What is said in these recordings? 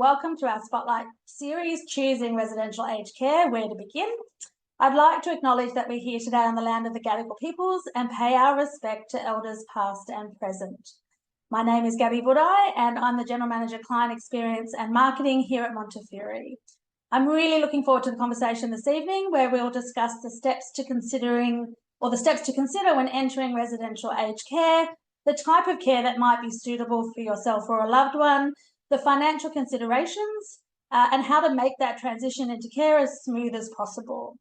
Welcome to our Spotlight series, Choosing Residential Aged Care, Where to Begin. I'd like to acknowledge that we're here today on the land of the Gadigal peoples and pay our respect to elders past and present. My name is Gabby Budai and I'm the General Manager, Client Experience and Marketing here at Montefiore. I'm really looking forward to the conversation this evening where we'll discuss the steps to consider when entering residential aged care, the type of care that might be suitable for yourself or a loved one, the financial considerations, and how to make that transition into care as smooth as possible.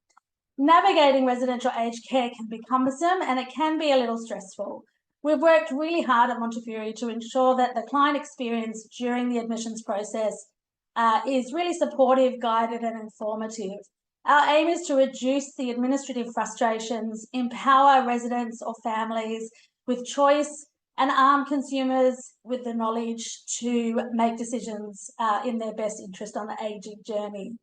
Navigating residential aged care can be cumbersome and it can be a little stressful. We've worked really hard at Montefiore to ensure that the client experience during the admissions process is really supportive, guided and informative. Our aim is to reduce the administrative frustrations, empower residents or families with choice, and arm consumers with the knowledge to make decisions in their best interest on the aging journey.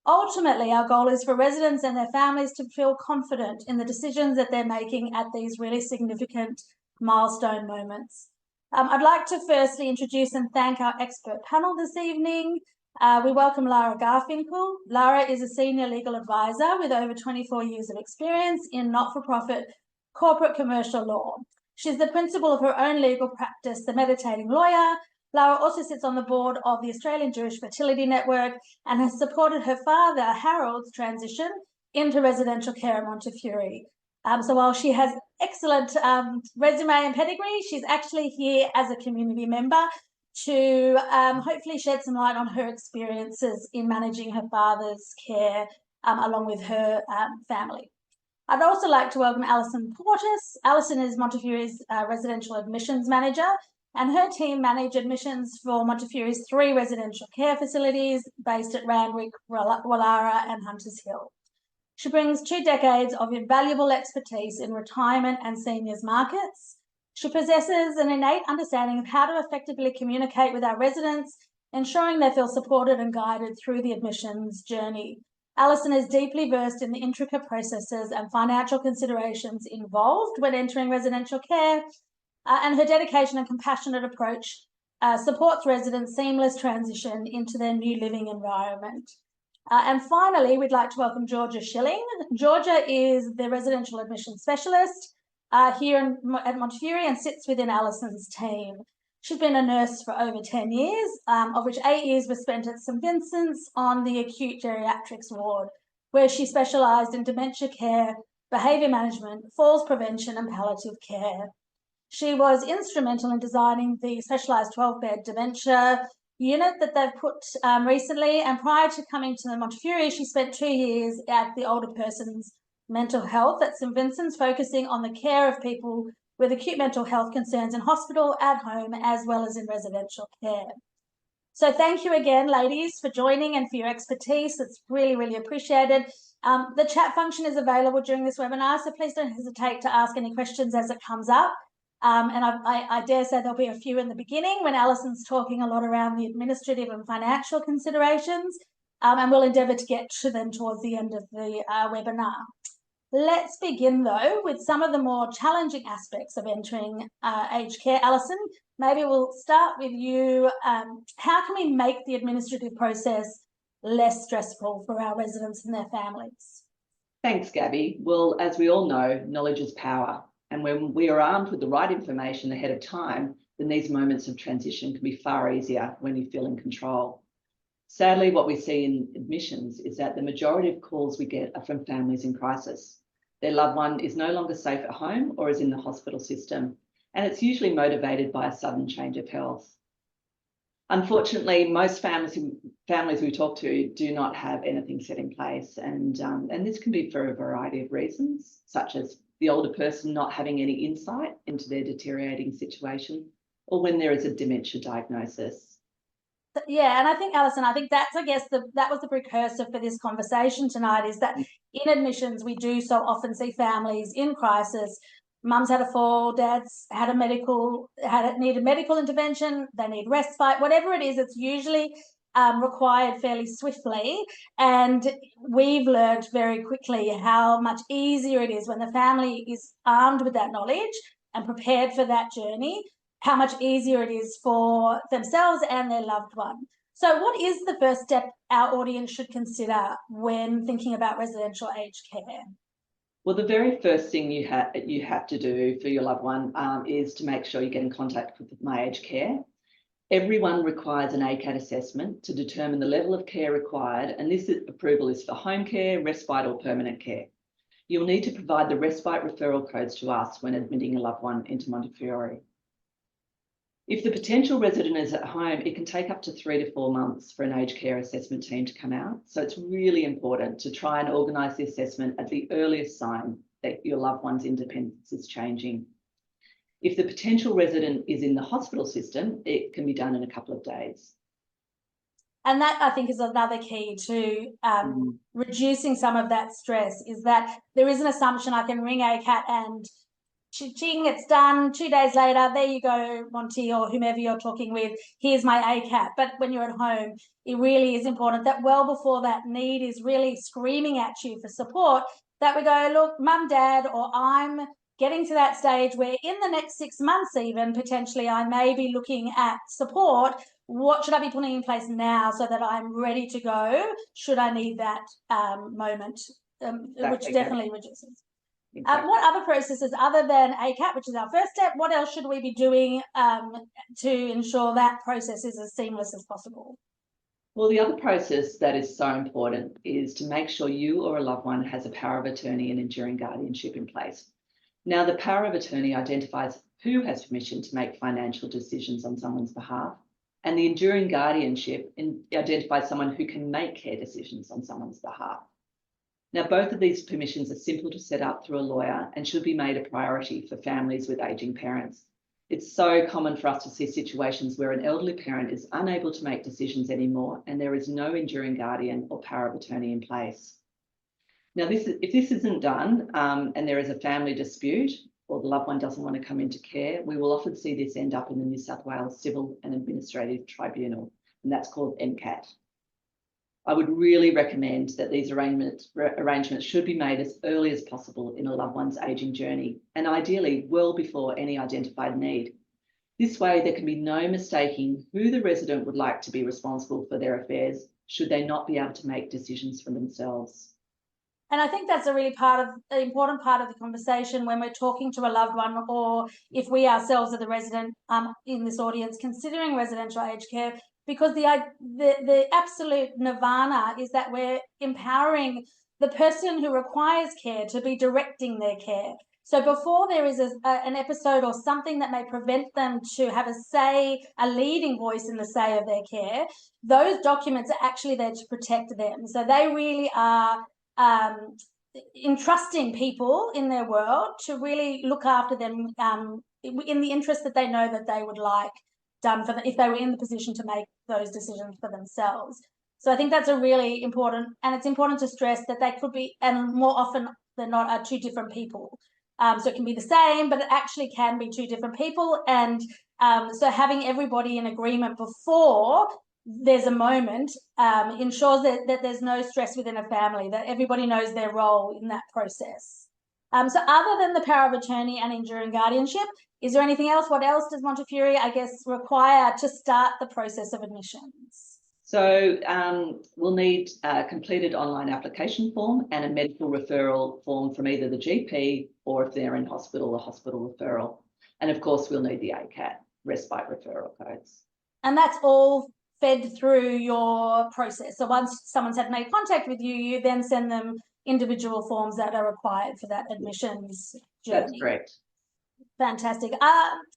Ultimately, our goal is for residents and their families to feel confident in the decisions that they're making at these really significant milestone moments. I'd like to firstly introduce and thank our expert panel this evening. We welcome Lara Garfinkel. Lara is a senior legal advisor with over 24 years of experience in not-for-profit corporate commercial law. She's the principal of her own legal practice, The Meditating Lawyer. Lara also sits on the board of the Australian Jewish Fertility Network and has supported her father, Harold's transition into residential care at Montefiore. So while she has excellent resume and pedigree, she's actually here as a community member to hopefully shed some light on her experiences in managing her father's care along with her family. I'd also like to welcome Alison Portis. Alison is Montefiore's residential admissions manager, and her team manage admissions for Montefiore's 3 residential care facilities based at Randwick, Wallara and Hunters Hill. She brings 2 decades of invaluable expertise in retirement and seniors markets. She possesses an innate understanding of how to effectively communicate with our residents, ensuring they feel supported and guided through the admissions journey. Alison is deeply versed in the intricate processes and financial considerations involved when entering residential care, and her dedication and compassionate approach supports residents' seamless transition into their new living environment. And finally, we'd like to welcome Georgia Schilling. Georgia is the residential admission specialist here at Montefiore and sits within Alison's team. She's been a nurse for over 10 years, of which 8 years were spent at St Vincent's on the acute geriatrics ward, where she specialised in dementia care, behaviour management, falls prevention and palliative care. She was instrumental in designing the specialised 12-bed dementia unit that they've put recently, and prior to coming to the Montefiore, she spent 2 years at the older person's mental health at St Vincent's, focusing on the care of people with acute mental health concerns in hospital, at home, as well as in residential care. So thank you again, ladies, for joining and for your expertise. It's really, really appreciated. The chat function is available during this webinar, so please don't hesitate to ask any questions as it comes up. And I dare say there'll be a few in the beginning when Alison's talking a lot around the administrative and financial considerations, and we'll endeavour to get to them towards the end of the webinar. Let's begin, though, with some of the more challenging aspects of entering aged care. Alison, maybe we'll start with you. How can we make the administrative process less stressful for our residents and their families? Thanks, Gabby. Well, as we all know, knowledge is power. And when we are armed with the right information ahead of time, then these moments of transition can be far easier when you feel in control. Sadly, what we see in admissions is that the majority of calls we get are from families in crisis. Their loved one is no longer safe at home or is in the hospital system, and it's usually motivated by a sudden change of health. Unfortunately, most families we talk to do not have anything set in place, and this can be for a variety of reasons, such as the older person not having any insight into their deteriorating situation, or when there is a dementia diagnosis. Yeah, and I think, Alison, that's, that was the precursor for this conversation tonight, is that in admissions, we do so often see families in crisis. Mum's had a fall, dad's had needed medical intervention, they need respite, whatever it is, it's usually required fairly swiftly. And we've learned very quickly how much easier it is when the family is armed with that knowledge and prepared for that journey, how much easier it is for themselves and their loved one. So what is the first step our audience should consider when thinking about residential aged care? Well, the very first thing you have to do for your loved one is to make sure you get in contact with My Aged Care. Everyone requires an ACAT assessment to determine the level of care required, and this approval is for home care, respite or permanent care. You'll need to provide the respite referral codes to us when admitting a loved one into Montefiore. If the potential resident is at home, it can take up to 3 to 4 months for an aged care assessment team to come out. So it's really important to try and organise the assessment at the earliest sign that your loved one's independence is changing. If the potential resident is in the hospital system, it can be done in a couple of days. And that, I think, is another key to reducing some of that stress, is that there is an assumption I can ring ACAT and ching, it's done. 2 days later, there you go, Monty, or whomever you're talking with, here's my ACAT. But when you're at home, it really is important that well before that need is really screaming at you for support, that we go, look, mum, dad, or I'm getting to that stage where in the next 6 months even, potentially, I may be looking at support. What should I be putting in place now so that I'm ready to go should I need that moment, which definitely reduces. Exactly. What other processes other than ACAT, which is our first step, what else should we be doing to ensure that process is as seamless as possible? Well, the other process that is so important is to make sure you or a loved one has a power of attorney and enduring guardianship in place. Now, the power of attorney identifies who has permission to make financial decisions on someone's behalf, and the enduring guardianship identifies someone who can make care decisions on someone's behalf. Now, both of these permissions are simple to set up through a lawyer and should be made a priority for families with ageing parents. It's so common for us to see situations where an elderly parent is unable to make decisions anymore and there is no enduring guardian or power of attorney in place. Now, if this isn't done and there is a family dispute or the loved one doesn't want to come into care, we will often see this end up in the New South Wales Civil and Administrative Tribunal, and that's called MCAT. I would really recommend that these arrangements should be made as early as possible in a loved one's ageing journey, and ideally well before any identified need. This way, there can be no mistaking who the resident would like to be responsible for their affairs should they not be able to make decisions for themselves. And I think that's a really important part of the conversation when we're talking to a loved one, or if we ourselves are the resident in this audience considering residential aged care, because the absolute nirvana is that we're empowering the person who requires care to be directing their care. So before there is an episode or something that may prevent them to have a say, a leading voice in the say of their care, those documents are actually there to protect them. So they really are entrusting people in their world to really look after them in the interest that they know that they would like done for them if they were in the position to make those decisions for themselves. So I think that's a really important, and it's important to stress that they could be, and more often than not, are two different people. So it can be the same, but it actually can be two different people. And so having everybody in agreement before there's a moment ensures that there's no stress within a family, that everybody knows their role in that process. So other than the power of attorney and enduring guardianship, is there anything else? What else does Montefiore, I guess, require to start the process of admissions? So we'll need a completed online application form and a medical referral form from either the GP or, if they're in hospital, a hospital referral. And of course, we'll need the ACAT respite referral codes. And that's all fed through your process. So once someone's had made contact with you, you then send them individual forms that are required for that admissions journey. That's correct. Fantastic.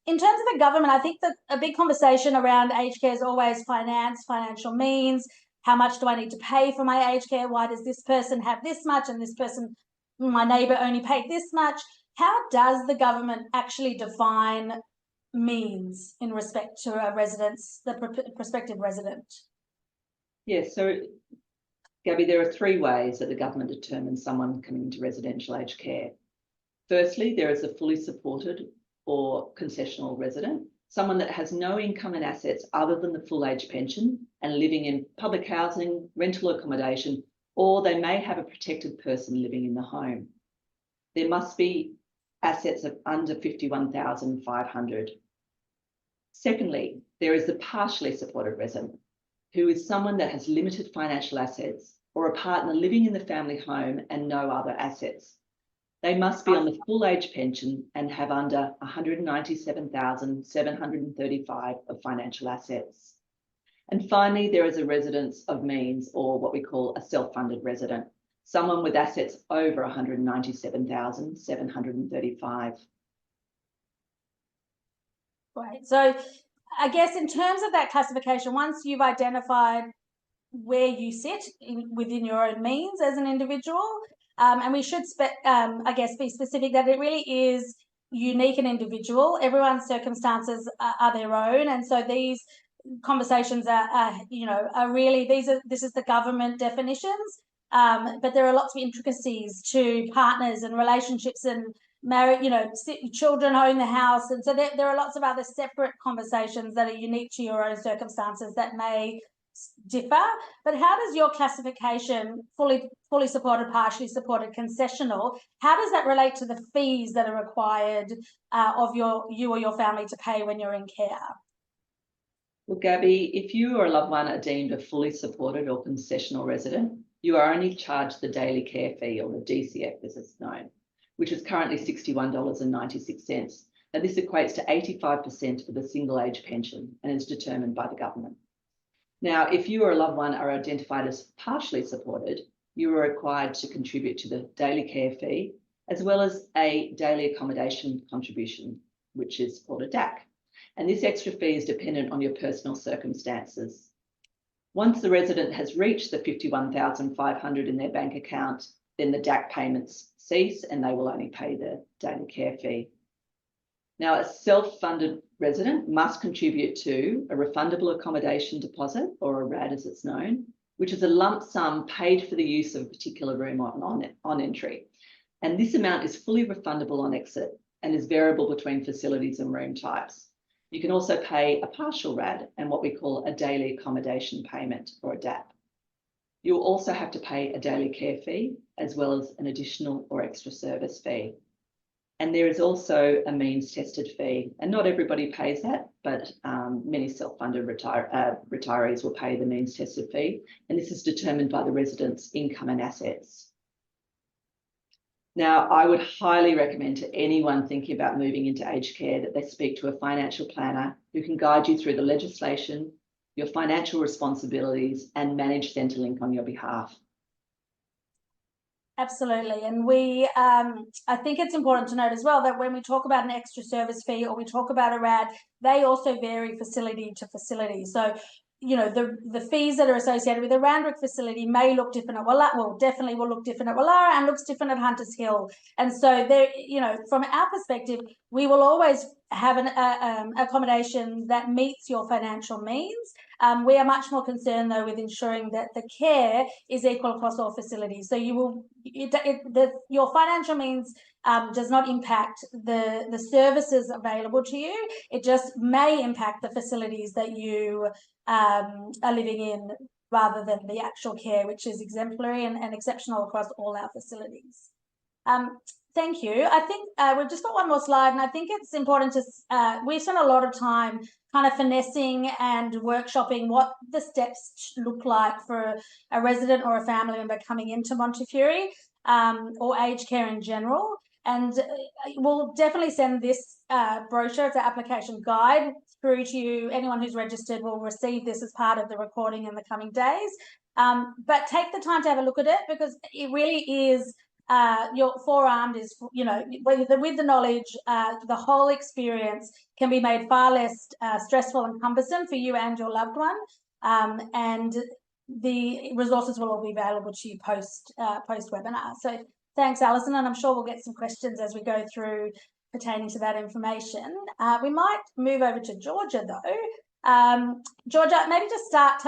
In terms of the government, I think that a big conversation around aged care is always finance, financial means. How much do I need to pay for my aged care? Why does this person have this much and this person, my neighbour, only paid this much? How does the government actually define means in respect to a residence, the prospective resident? Yes, so Gabby, there are 3 ways that the government determines someone coming into residential aged care. Firstly, there is a fully supported or concessional resident, someone that has no income and assets other than the full age pension and living in public housing, rental accommodation, or they may have a protected person living in the home. There must be assets of under $51,500. Secondly, there is the partially supported resident. who is someone that has limited financial assets or a partner living in the family home and no other assets. They must be on the full age pension and have under 197,735 of financial assets. And finally, there is a residence of means, or what we call a self-funded resident, someone with assets over 197,735. Great. So I guess in terms of that classification, once you've identified where you sit within your own means as an individual, and we should, I guess, be specific that it really is unique and individual. Everyone's circumstances are their own, and so these conversations are really, this is the government definitions, but there are lots of intricacies to partners and relationships and marriage, children own the house, and so there are lots of other separate conversations that are unique to your own circumstances that may differ. But how does your classification, fully supported, partially supported, concessional, how does that relate to the fees that are required of you or your family to pay when you're in care? Well, Gabby, if you or a loved one are deemed a fully supported or concessional resident, you are only charged the daily care fee, or the DCF as it's known, which is currently $61.96. Now, this equates to 85% of the single age pension and is determined by the government. Now, if you or a loved one are identified as partially supported, you are required to contribute to the daily care fee, as well as a daily accommodation contribution, which is called a DAC. And this extra fee is dependent on your personal circumstances. Once the resident has reached the $51,500 in their bank account, then the DAC payments cease and they will only pay the daily care fee. Now, a self-funded resident must contribute to a refundable accommodation deposit, or a RAD as it's known, which is a lump sum paid for the use of a particular room on entry. And this amount is fully refundable on exit and is variable between facilities and room types. You can also pay a partial RAD and what we call a daily accommodation payment, or a DAP. You'll also have to pay a daily care fee, as well as an additional or extra service fee. And there is also a means tested fee, and not everybody pays that, but many self-funded retirees will pay the means tested fee, and this is determined by the resident's income and assets. Now, I would highly recommend to anyone thinking about moving into aged care that they speak to a financial planner who can guide you through the legislation, your financial responsibilities, and manage Centrelink on your behalf. Absolutely. And I think it's important to note as well that when we talk about an extra service fee or we talk about a RAD, they also vary facility to facility. So, the fees that are associated with the Randwick facility may look different at Wallara, well, definitely will look different at Wallara and looks different at Hunters Hill. And so there, from our perspective, we will always have an accommodation that meets your financial means. We are much more concerned, though, with ensuring that the care is equal across all facilities. So your financial means does not impact the services available to you. It just may impact the facilities that you are living in, rather than the actual care, which is exemplary and exceptional across all our facilities. Thank you. I think we've just got one more slide, and I think it's important to, we've spent a lot of time kind of finessing and workshopping what the steps look like for a resident or a family member coming into Montefiore or aged care in general. And we'll definitely send this brochure, it's an application guide, through to you. Anyone who's registered will receive this as part of the recording in the coming days. But take the time to have a look at it, because it really is, your forearmed is, with the knowledge, the whole experience can be made far less stressful and cumbersome for you and your loved one. And the resources will all be available to you post webinar. So thanks, Alison, and I'm sure we'll get some questions as we go through pertaining to that information. We might move over to Georgia, though. Georgia, maybe just start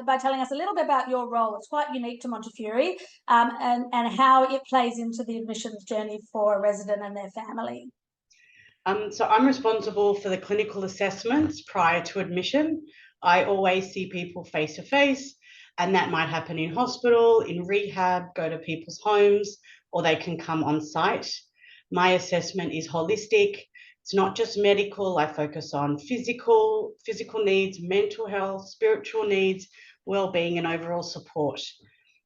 by telling us a little bit about your role. It's quite unique to Montefiore, and how it plays into the admissions journey for a resident and their family. So I'm responsible for the clinical assessments prior to admission. I always see people face to face, and that might happen in hospital, in rehab, go to people's homes, or they can come on site. My assessment is holistic. It's not just medical. I focus on physical needs, mental health, spiritual needs, well-being, and overall support.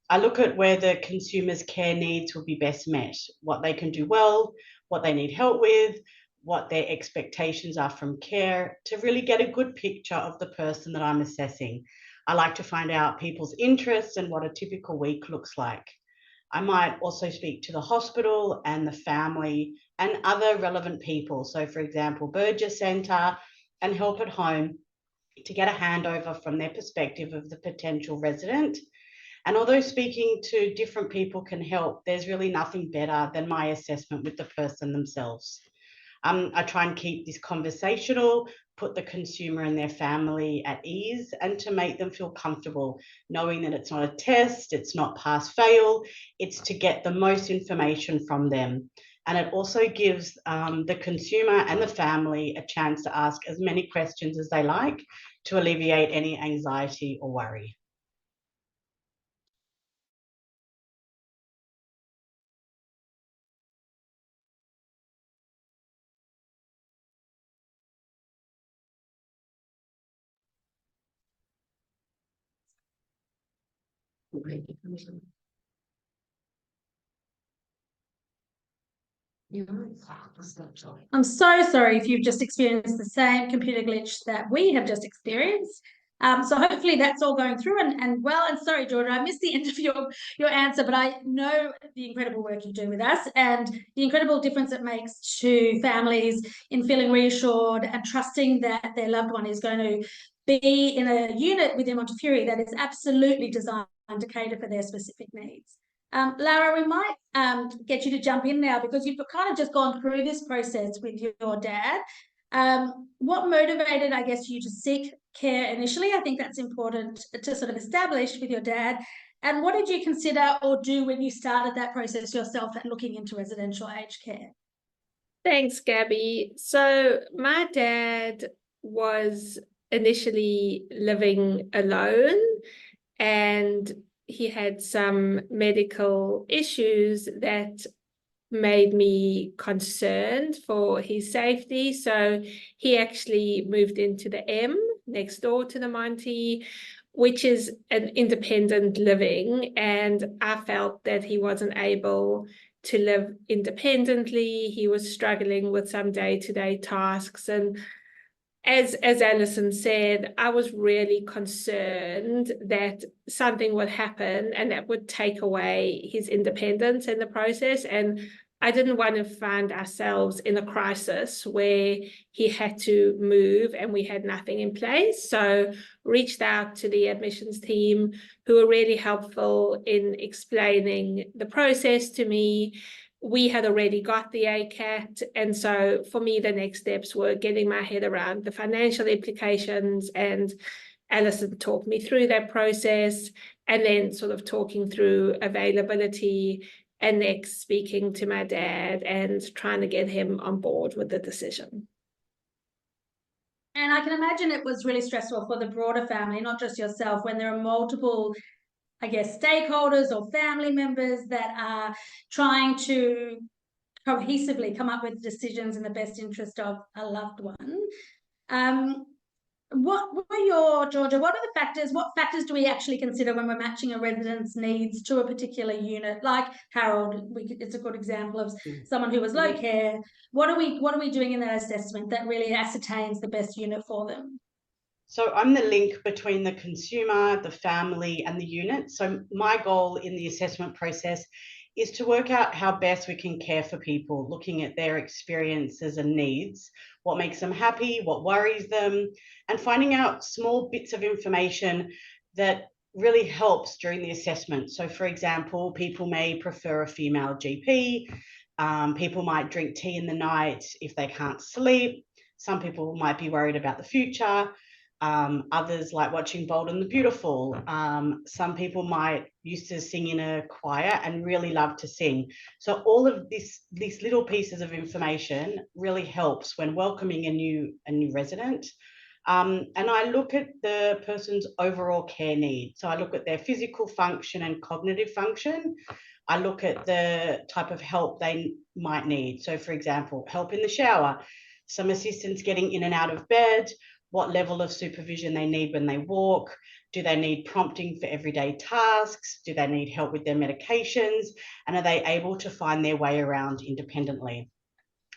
I look at where the consumer's care needs will be best met, what they can do well, what they need help with, what their expectations are from care, to really get a good picture of the person that I'm assessing. I like to find out people's interests and what a typical week looks like. I might also speak to the hospital and the family and other relevant people. So, for example, Burgess Centre and Help at Home, to get a handover from their perspective of the potential resident. And although speaking to different people can help, there's really nothing better than my assessment with the person themselves. I try and keep this conversational, put the consumer and their family at ease, and to make them feel comfortable, knowing that it's not a test, it's not pass fail, it's to get the most information from them. And it also gives the consumer and the family a chance to ask as many questions as they like to alleviate any anxiety or worry. I'm so sorry if you've just experienced the same computer glitch that we have just experienced. So hopefully that's all going through and well, and sorry, Georgia, I missed the end of your answer, but I know the incredible work you do with us and the incredible difference it makes to families in feeling reassured and trusting that their loved one is going to be in a unit within Montefiore that is absolutely designed to cater for their specific needs. Lara, we might get you to jump in now because you've kind of just gone through this process with your dad. What motivated, I guess, you to seek care initially? I think that's important to sort of establish with your dad. And what did you consider or do when you started that process yourself and looking into residential aged care? Thanks, Gabby. So my dad was initially living alone and he had some medical issues that made me concerned for his safety. So he actually moved into the M next door to the Monty, which is an independent living. And I felt that he wasn't able to live independently. He was struggling with some day-to-day tasks. And as Alison said, I was really concerned that something would happen and that would take away his independence in the process. And I didn't want to find ourselves in a crisis where he had to move and we had nothing in place. So reached out to the admissions team who were really helpful in explaining the process to me. We had already got the ACAT. And so for me, the next steps were getting my head around the financial implications, and Alison talked me through that process, and then sort of talking through availability, and next speaking to my dad and trying to get him on board with the decision. And I can imagine it was really stressful for the broader family, not just yourself, when there are multiple, I guess, stakeholders or family members that are trying to cohesively come up with decisions in the best interest of a loved one. What are the factors? What factors do we actually consider when we're matching a resident's needs to a particular unit? Like Harold, it's a good example of someone who was low care. What are we doing in that assessment that really ascertains the best unit for them? So I'm the link between the consumer, the family, and the unit. So my goal in the assessment process is to work out how best we can care for people, looking at their experiences and needs, what makes them happy, what worries them, and finding out small bits of information that really helps during the assessment. So for example, people may prefer a female GP, people might drink tea in the night if they can't sleep, some people might be worried about the future. Others like watching Bold and the Beautiful. Some people might used to sing in a choir and really love to sing. So all of these little pieces of information really helps when welcoming a new resident. And I look at the person's overall care needs. So I look at their physical function and cognitive function. I look at the type of help they might need. So for example, help in the shower. some assistance getting in and out of bed, what level of supervision they need when they walk, do they need prompting for everyday tasks, do they need help with their medications, and are they able to find their way around independently.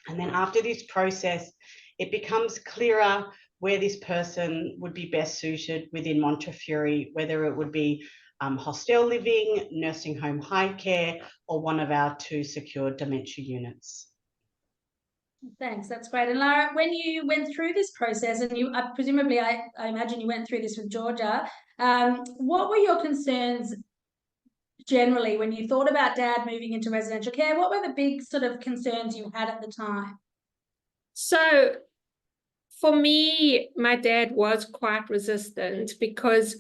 And then after this process, it becomes clearer where this person would be best suited within Montefiore, whether it would be hostel living, nursing home high care, or one of our 2 secured dementia units. Thanks, that's great. And Lara, when you went through this process, and you presumably, I imagine you went through this with Georgia, what were your concerns generally when you thought about Dad moving into residential care? What were the big sort of concerns you had at the time? So for me, my dad was quite resistant because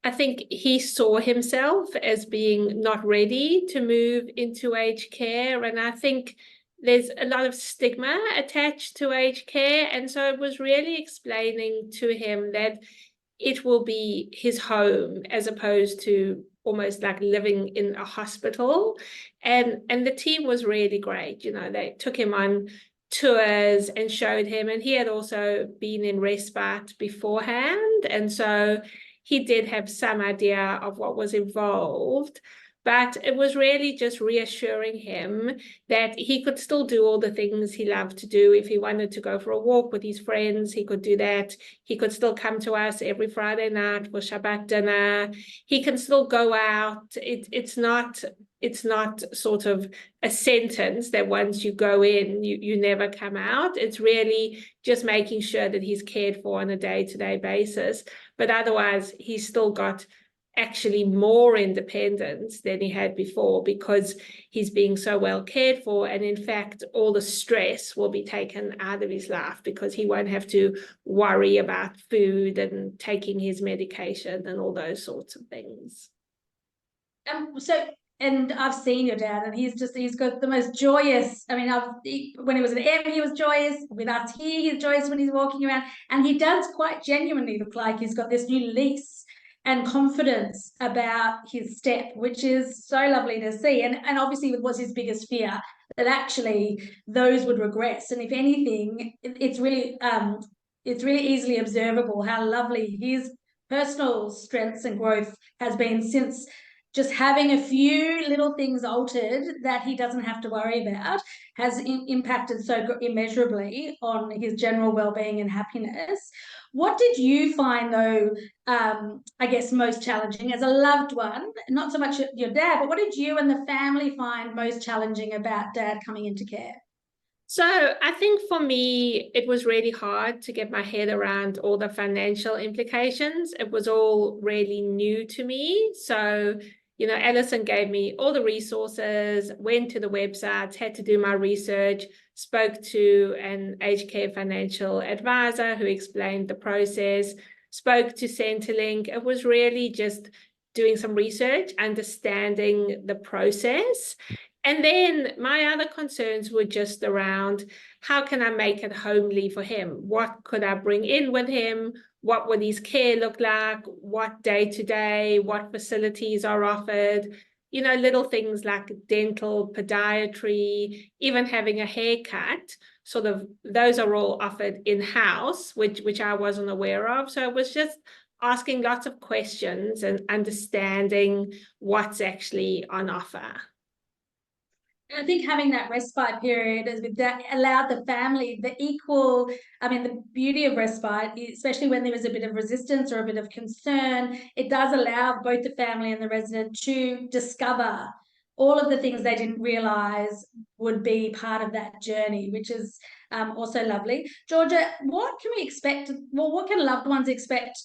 I think he saw himself as being not ready to move into aged care. And I think there's a lot of stigma attached to aged care. And so it was really explaining to him that it will be his home as opposed to almost like living in a hospital. And the team was really great. You know, they took him on tours and showed him, and he had also been in respite beforehand. And so he did have some idea of what was involved. But it was really just reassuring him that he could still do all the things he loved to do. If he wanted to go for a walk with his friends, he could do that. He could still come to us every Friday night for Shabbat dinner. He can still go out. It's not sort of a sentence that once you go in, you never come out. It's really just making sure that he's cared for on a day-to-day basis. But otherwise, he's still got actually more independence than he had before because he's being so well cared for. And in fact, all the stress will be taken out of his life because he won't have to worry about food and taking his medication and all those sorts of things. And I've seen your dad, and he's got the most joyous. I mean, when he was at M, he was joyous. With us here, he's joyous when he's walking around, and he does quite genuinely look like he's got this new lease and confidence about his step, which is so lovely to see. And obviously it was his biggest fear that actually those would regress. And if anything, it's really easily observable how lovely his personal strengths and growth has been since just having a few little things altered that he doesn't have to worry about has impacted so immeasurably on his general well-being and happiness. What did you find, though, I guess, most challenging as a loved one? Not so much your dad, but what did you and the family find most challenging about Dad coming into care? So I think for me, it was really hard to get my head around all the financial implications. It was all really new to me. So, you know, Alison gave me all the resources, went to the websites, had to do my research, spoke to an aged care financial advisor who explained the process, spoke to Centrelink. It was really just doing some research, understanding the process. And then my other concerns were just around how can I make it homely for him? What could I bring in with him? What would his care look like? What day-to-day, what facilities are offered? You know, little things like dental, podiatry, even having a haircut, sort of those are all offered in-house, which I wasn't aware of. So it was just asking lots of questions and understanding what's actually on offer. I think having that respite period that allowed the family the beauty of respite, especially when there was a bit of resistance or a bit of concern, it does allow both the family and the resident to discover all of the things they didn't realise would be part of that journey, which is also lovely. Georgia, what can we expect? Well, what can loved ones expect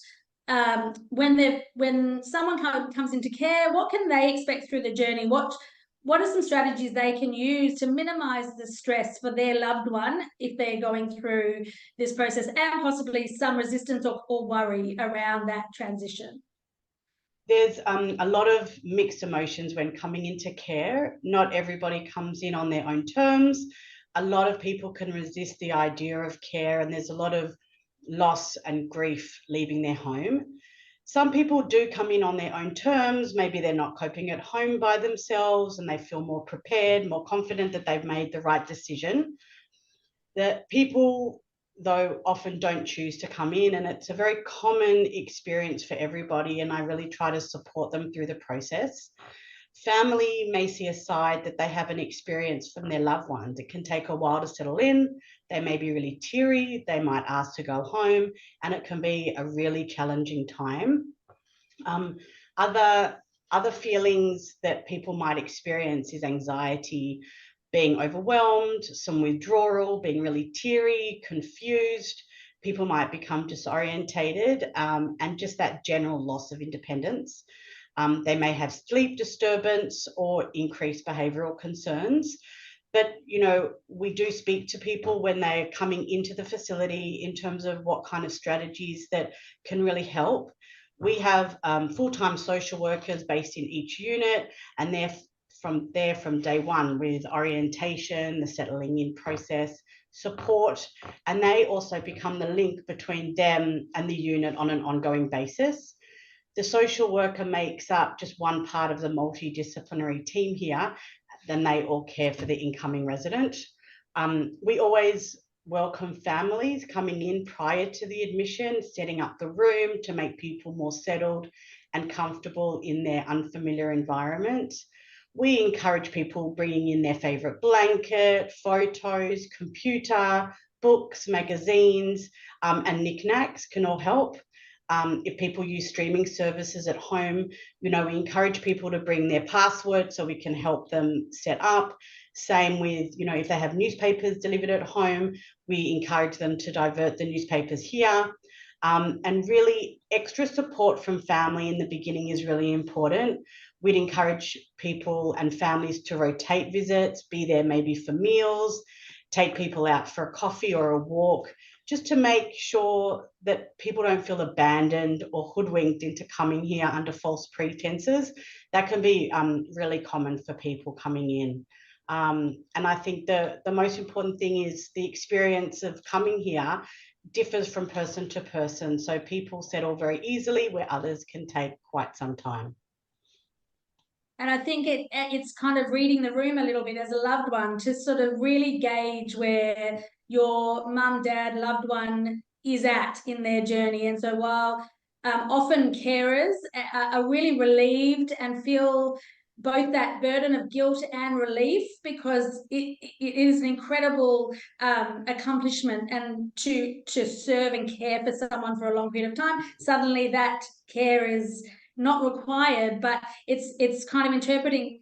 when someone comes into care? What can they expect through the journey? What are some strategies they can use to minimise the stress for their loved one if they're going through this process, and possibly some resistance or worry around that transition? There's a lot of mixed emotions when coming into care. Not everybody comes in on their own terms. A lot of people can resist the idea of care, and there's a lot of loss and grief leaving their home. Some people do come in on their own terms. Maybe they're not coping at home by themselves and they feel more prepared, more confident that they've made the right decision. That people though, often don't choose to come in, and it's a very common experience for everybody, and I really try to support them through the process. Family may see a side that they haven't experienced from their loved ones. It can take a while to settle in. They may be really teary. They might ask to go home, and it can be a really challenging time. Other feelings that people might experience is anxiety, being overwhelmed, some withdrawal, being really teary, confused. People might become disorientated, and just that general loss of independence. They may have sleep disturbance or increased behavioural concerns. But, you know, we do speak to people when they're coming into the facility in terms of what kind of strategies that can really help. We have full-time social workers based in each unit, and they're from day one with orientation, the settling in process, support, and they also become the link between them and the unit on an ongoing basis. The social worker makes up just one part of the multidisciplinary team here, then they all care for the incoming resident. We always welcome families coming in prior to the admission, setting up the room to make people more settled and comfortable in their unfamiliar environment. We encourage people bringing in their favourite blanket, photos, computer, books, magazines, and knickknacks can all help. If people use streaming services at home, you know, we encourage people to bring their password so we can help them set up. Same with, you know, if they have newspapers delivered at home, we encourage them to divert the newspapers here. And really extra support from family in the beginning is really important. We'd encourage people and families to rotate visits, be there maybe for meals, take people out for a coffee or a walk, just to make sure that people don't feel abandoned or hoodwinked into coming here under false pretenses. That can be really common for people coming in. And I think the most important thing is the experience of coming here differs from person to person. So people settle very easily where others can take quite some time. And I think it's kind of reading the room a little bit as a loved one to sort of really gauge where your mum, dad, loved one is at in their journey. And so while often carers are really relieved and feel both that burden of guilt and relief, because it is an incredible accomplishment, and to serve and care for someone for a long period of time, suddenly that care is not required, but it's kind of interpreting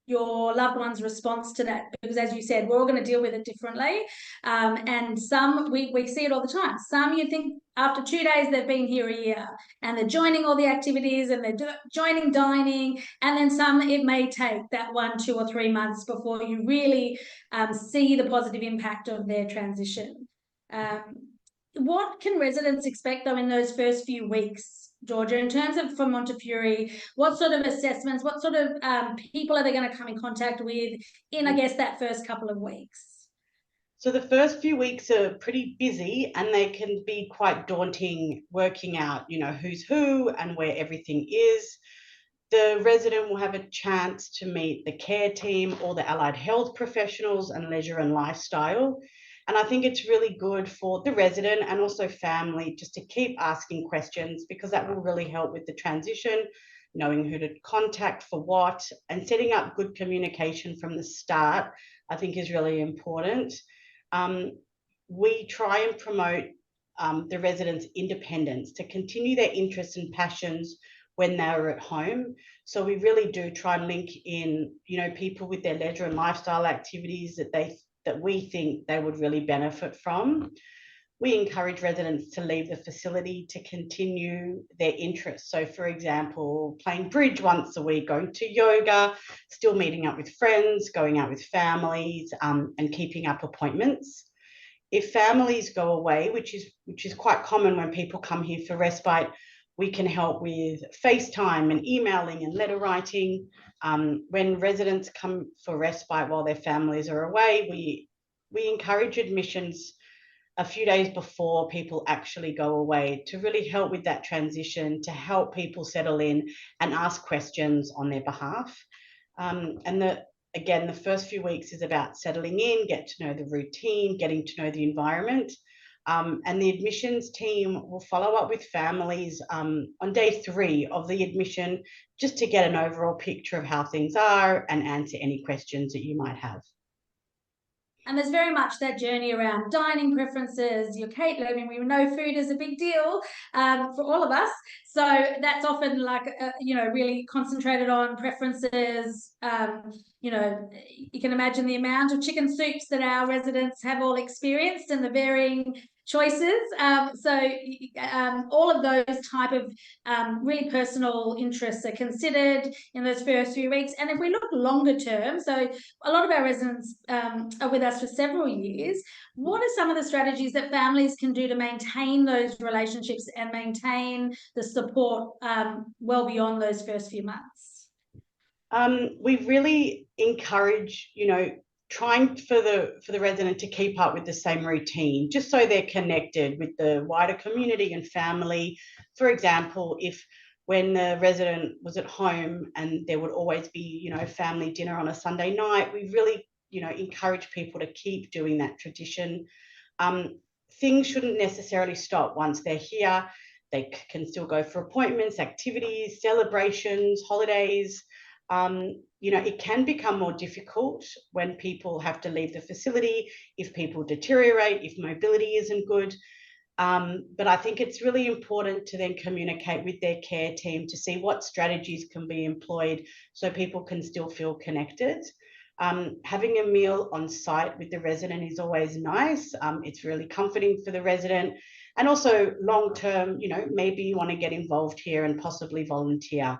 your loved one's response to that, because as you said, we're all going to deal with it differently, and some we see it all the time. Some you think after 2 days they've been here a year and they're joining all the activities and they're joining dining, and then some it may take that 1, 2 or 3 months before you really see the positive impact of their transition. What can residents expect though in those first few weeks, Georgia, in terms of for Montefiore? What sort of assessments, what sort of people are they going to come in contact with in, I guess, that first couple of weeks? So the first few weeks are pretty busy, and they can be quite daunting working out, you know, who's who and where everything is. The resident will have a chance to meet the care team, all the allied health professionals, and leisure and lifestyle. And I think it's really good for the resident and also family just to keep asking questions, because that will really help with the transition, knowing who to contact for what, and setting up good communication from the start, I think is really important. We try and promote the residents' independence to continue their interests and passions when they're at home. So we really do try and link in, you know, people with their leisure and lifestyle activities that we think they would really benefit from. We encourage residents to leave the facility to continue their interests. So for example, playing bridge once a week, going to yoga, still meeting up with friends, going out with families, and keeping up appointments. If families go away, which is quite common when people come here for respite, we can help with FaceTime and emailing and letter writing. When residents come for respite while their families are away, we encourage admissions a few days before people actually go away to really help with that transition, to help people settle in and ask questions on their behalf. Again, the first few weeks is about settling in, get to know the routine, getting to know the environment. And the admissions team will follow up with families on day 3 of the admission, just to get an overall picture of how things are and answer any questions that you might have. And there's very much that journey around dining preferences, your Kate learning. We know food is a big deal for all of us. So that's often like, really concentrated on preferences. You can imagine the amount of chicken soups that our residents have all experienced and the varying choices. All of those type of really personal interests are considered in those first few weeks. And if we look longer term, so a lot of our residents are with us for several years. What are some of the strategies that families can do to maintain those relationships and maintain the support well beyond those first few months? We really encourage, trying for the resident to keep up with the same routine, just so they're connected with the wider community and family. For example, if when the resident was at home and there would always be, family dinner on a Sunday night, we really, encourage people to keep doing that tradition. Things shouldn't necessarily stop once they're here. They can still go for appointments, activities, celebrations, holidays. It can become more difficult when people have to leave the facility, if people deteriorate, if mobility isn't good. But I think it's really important to then communicate with their care team to see what strategies can be employed so people can still feel connected. Having a meal on site with the resident is always nice. It's really comforting for the resident. And also long term, maybe you want to get involved here and possibly volunteer.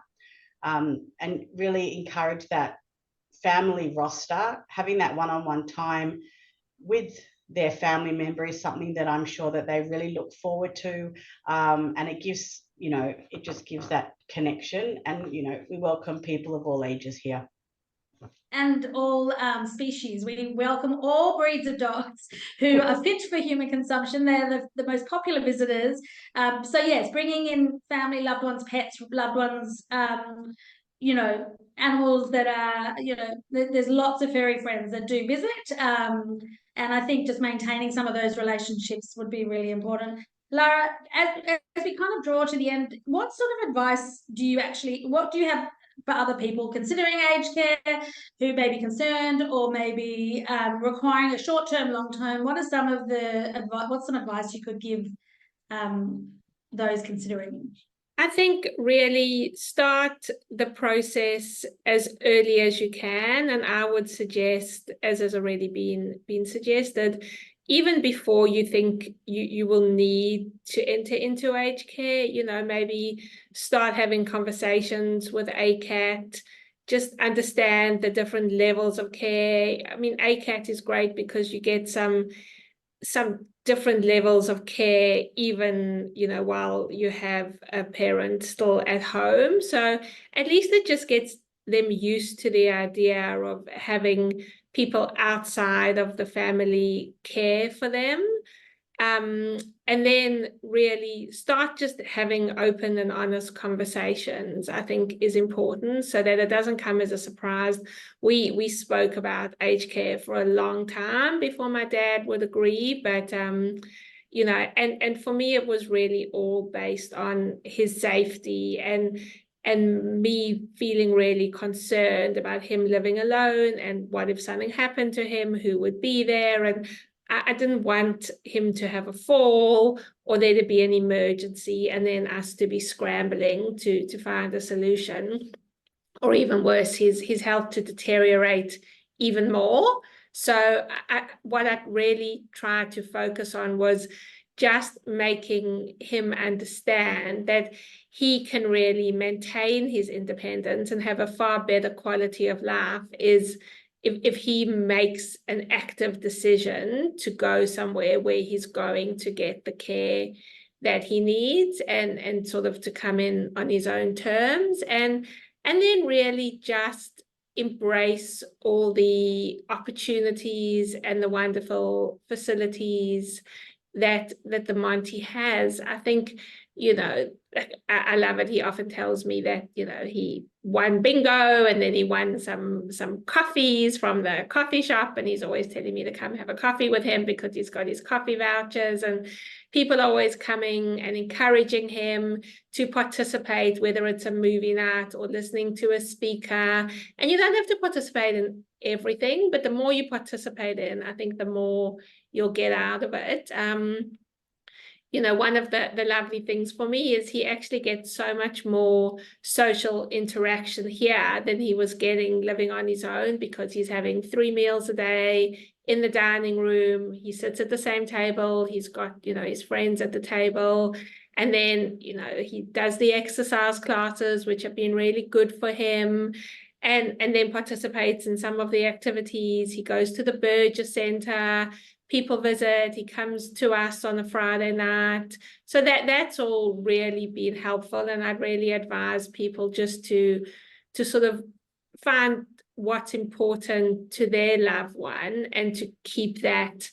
And really encourage that family roster. Having that one-on-one time with their family member is something that I'm sure that they really look forward to. And it gives, it just gives that connection. And, we welcome people of all ages here. And all species. We welcome all breeds of dogs who are fit for human consumption. They're the most popular visitors. So yes, bringing in family, loved ones, pets, loved ones, animals that are, there's lots of furry friends that do visit. And I think just maintaining some of those relationships would be really important. Lara, as we kind of draw to the end, what sort of advice what do you have for other people considering aged care who may be concerned or maybe requiring a short-term, long-term? What's some advice you could give those considering? I think really start the process as early as you can, and I would suggest, as has already been suggested, even before you think you will need to enter into aged care, maybe start having conversations with ACAT, just understand the different levels of care. I mean, ACAT is great because you get some different levels of care, even, while you have a parent still at home. So at least it just gets them used to the idea of having people outside of the family care for them. And then really start just having open and honest conversations, I think, is important, so that it doesn't come as a surprise. We spoke about aged care for a long time before my dad would agree, but and for me it was really all based on his safety and me feeling really concerned about him living alone, and what if something happened to him, who would be there. And I didn't want him to have a fall or there to be an emergency and then us to be scrambling to find a solution, or even worse, his health to deteriorate even more. So what I really tried to focus on was just making him understand that he can really maintain his independence and have a far better quality of life if he makes an active decision to go somewhere where he's going to get the care that he needs, and sort of to come in on his own terms, and then really just embrace all the opportunities and the wonderful facilities that the Monty has. I think, you know, I love it. He often tells me that, you know, he won bingo and then he won some coffees from the coffee shop, and he's always telling me to come have a coffee with him because he's got his coffee vouchers, and people are always coming and encouraging him to participate, whether it's a movie night or listening to a speaker. And you don't have to participate in everything, but the more you participate in, I think the more you'll get out of it. You know, one of the lovely things for me is he actually gets so much more social interaction here than he was getting living on his own, because he's having 3 meals a day in the dining room. He sits at the same table. He's got, you know, his friends at the table. And then, you know, he does the exercise classes, which have been really good for him. And then participates in some of the activities. He goes to the Burgess Centre. People visit, he comes to us on a Friday night. So that's all really been helpful. And I'd really advise people just to sort of find what's important to their loved one and to keep that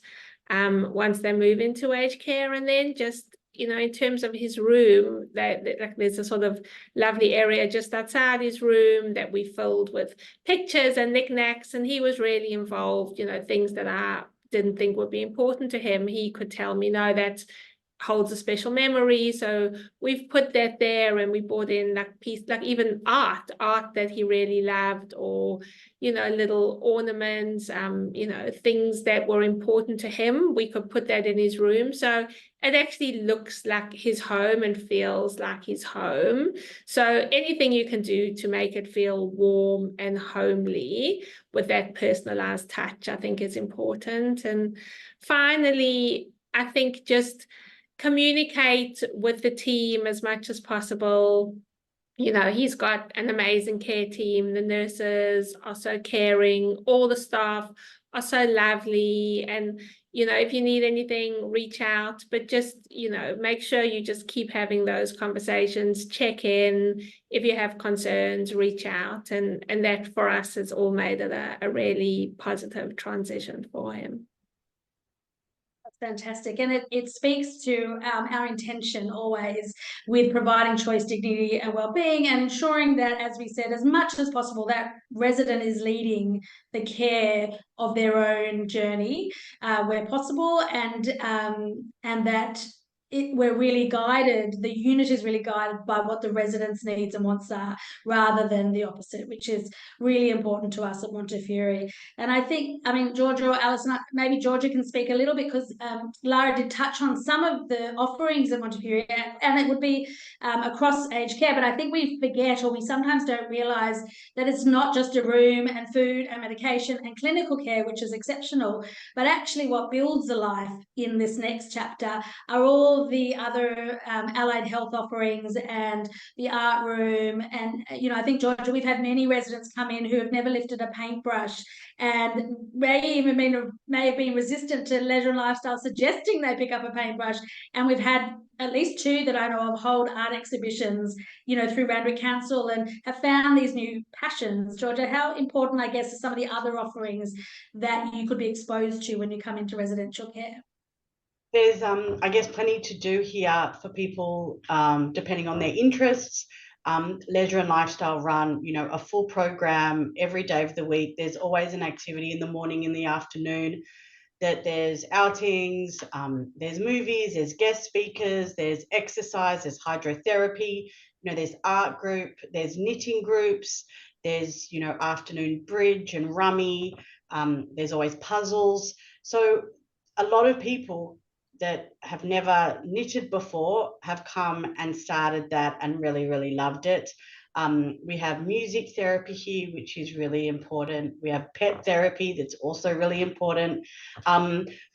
once they move into aged care. And then just, you know, in terms of his room, like there's a sort of lovely area just outside his room that we filled with pictures and knickknacks. And he was really involved, you know, things that I didn't think would be important to him. He could tell me, no, that holds a special memory. So we've put that there, and we brought in like even art that he really loved, or, you know, little ornaments, you know, things that were important to him. We could put that in his room. So it actually looks like his home and feels like his home. So anything you can do to make it feel warm and homely with that personalized touch, I think is important. And finally, I think just communicate with the team as much as possible. You know, he's got an amazing care team. The nurses are so caring. All the staff are so lovely. And, you know, if you need anything, reach out. But just, you know, make sure you just keep having those conversations, check in. If you have concerns, reach out. And that for us has all made it a really positive transition for him. Fantastic. And it speaks to our intention always with providing choice, dignity and well-being, and ensuring that, as we said, as much as possible, that resident is leading the care of their own journey where possible, and that we're really guided, the unit is really guided by what the residents' needs and wants are, rather than the opposite, which is really important to us at Montefiore. And I think, I mean, Georgia or Alison, maybe Georgia can speak a little, because Lara did touch on some of the offerings at Montefiore, and it would be across aged care, but I think we forget, or we sometimes don't realise, that it's not just a room and food and medication and clinical care, which is exceptional, but actually what builds a life in this next chapter are all the other allied health offerings and the art room. And, you know, I think, Georgia, we've had many residents come in who have never lifted a paintbrush and may have been resistant to leisure and lifestyle suggesting they pick up a paintbrush. And we've had at least 2 that I know of hold art exhibitions, you know, through Randwick Council, and have found these new passions. Georgia, how important, I guess, are some of the other offerings that you could be exposed to when you come into residential care? There's, I guess, plenty to do here for people, depending on their interests. Leisure and lifestyle run, you know, a full program every day of the week. There's always an activity in the morning, in the afternoon. That there's outings, there's movies, there's guest speakers, there's exercise, there's hydrotherapy. You know, there's art group, there's knitting groups, there's, you know, afternoon bridge and rummy. There's always puzzles. So a lot of people that have never knitted before have come and started that and really, really loved it. We have music therapy here, which is really important. We have pet therapy that's also really important.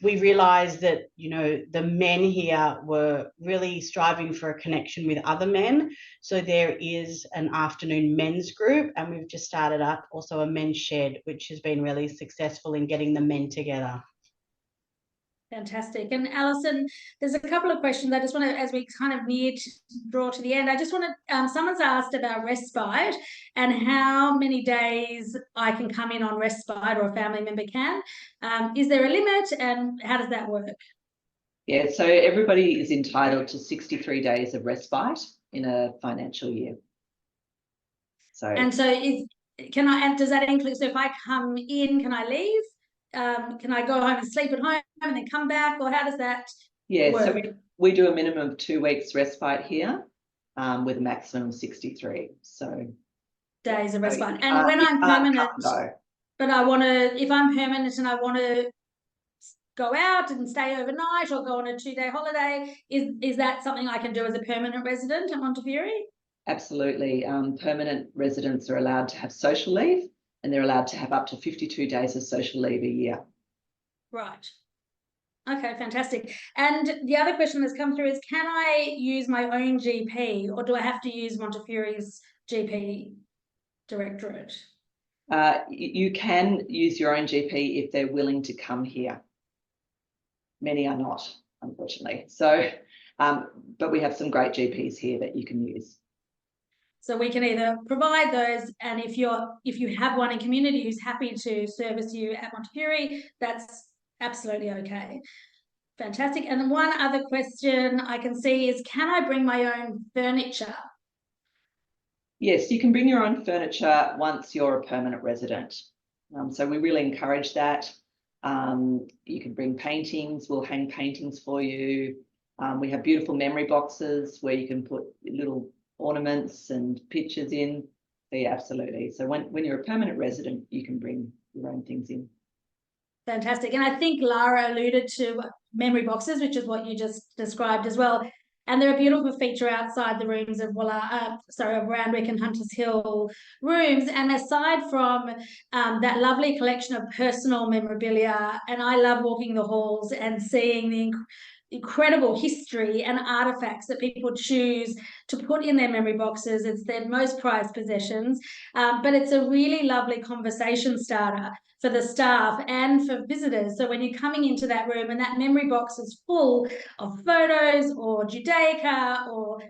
We realized that, you know, the men here were really striving for a connection with other men. So there is an afternoon men's group, and we've just started up also a men's shed, which has been really successful in getting the men together. Fantastic. And Alison, there's a couple of questions I just want to, as we kind of draw to the end, I just want to, someone's asked about respite and how many days I can come in on respite, or a family member can. Is there a limit, and how does that work? Yeah, so everybody is entitled to 63 days of respite in a financial year. So, And so and does that include, so if I come in, can I leave? Can I go home and sleep at home and then come back, or how does that yeah, work? so we do a minimum of 2 weeks respite here, with a maximum of 63. So days of respite. So And when I'm permanent, go. but I want to, if I'm permanent and I want to go out and stay overnight or go on a 2-day holiday, is that something I can do as a permanent resident at Montefiore? Absolutely. Permanent residents are allowed to have social leave, and they're allowed to have up to 52 days of social leave a year. Right. Okay, fantastic. And the other question that's come through is, can I use my own GP, or do I have to use Montefiore's GP directorate? You can use your own GP if they're willing to come here. Many are not, unfortunately. So, but we have some great GPs here that you can use. So we can either provide those, and if you have one in community who's happy to service you at Montefiore, that's absolutely okay. Fantastic. And then one other question I can see is, can I bring my own furniture? Yes, you can bring your own furniture once you're a permanent resident. So we really encourage that. You can bring paintings, we'll hang paintings for you. We have beautiful memory boxes where you can put little ornaments and pictures in. So yeah, absolutely. So when you're a permanent resident, you can bring your own things in. Fantastic. And I think Lara alluded to memory boxes, which is what you just described as well. And they're a beautiful feature outside the rooms of Randwick and Hunters Hill rooms. And aside from that lovely collection of personal memorabilia, and I love walking the halls and seeing the incredible history and artifacts that people choose to put in their memory boxes. It's their most prized possessions, but it's a really lovely conversation starter for the staff and for visitors. So when you're coming into that room and that memory box is full of photos or Judaica or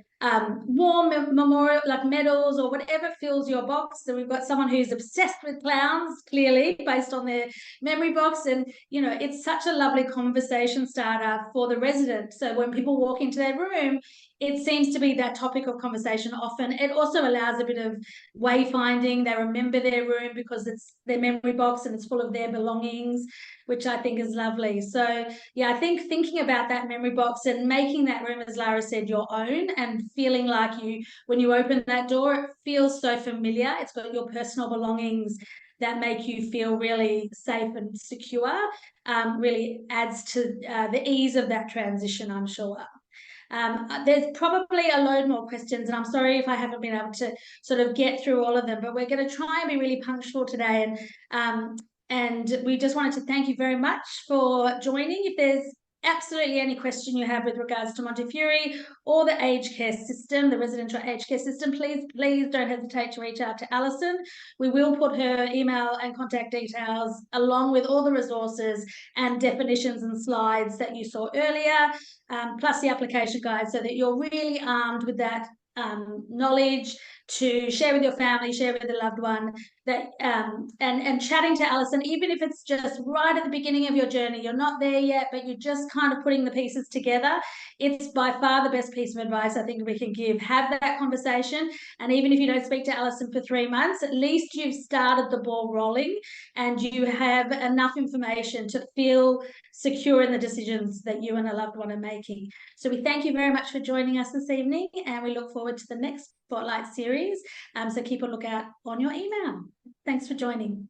war memorial, like medals or whatever fills your box. So we've got someone who's obsessed with clowns, clearly, based on their memory box. And, you know, it's such a lovely conversation starter for the resident. So when people walk into their room, it seems to be that topic of conversation often. It also allows a bit of wayfinding. They remember their room because it's their memory box and it's full of their belongings, which I think is lovely. So yeah, I think thinking about that memory box and making that room, as Lara said, your own, and feeling like when you open that door, it feels so familiar. It's got your personal belongings that make you feel really safe and secure, really adds to the ease of that transition, I'm sure. There's probably a load more questions, and I'm sorry if I haven't been able to sort of get through all of them, but we're going to try and be really punctual today. And we just wanted to thank you very much for joining. If there's absolutely any question you have with regards to Montefiore or the aged care system, the residential aged care system, please don't hesitate to reach out to Alison. We will put her email and contact details along with all the resources and definitions and slides that you saw earlier, plus the application guide, so that you're really armed with that knowledge to share with your family, share with a loved one, that and chatting to Alison, even if it's just right at the beginning of your journey, you're not there yet, but you're just kind of putting the pieces together. It's by far the best piece of advice I think we can give. Have that conversation, and even if you don't speak to Alison for 3 months, at least you've started the ball rolling and you have enough information to feel secure in the decisions that you and a loved one are making. So we thank you very much for joining us this evening, and we look forward to the next Spotlight series. So keep a lookout on your email. Thanks for joining.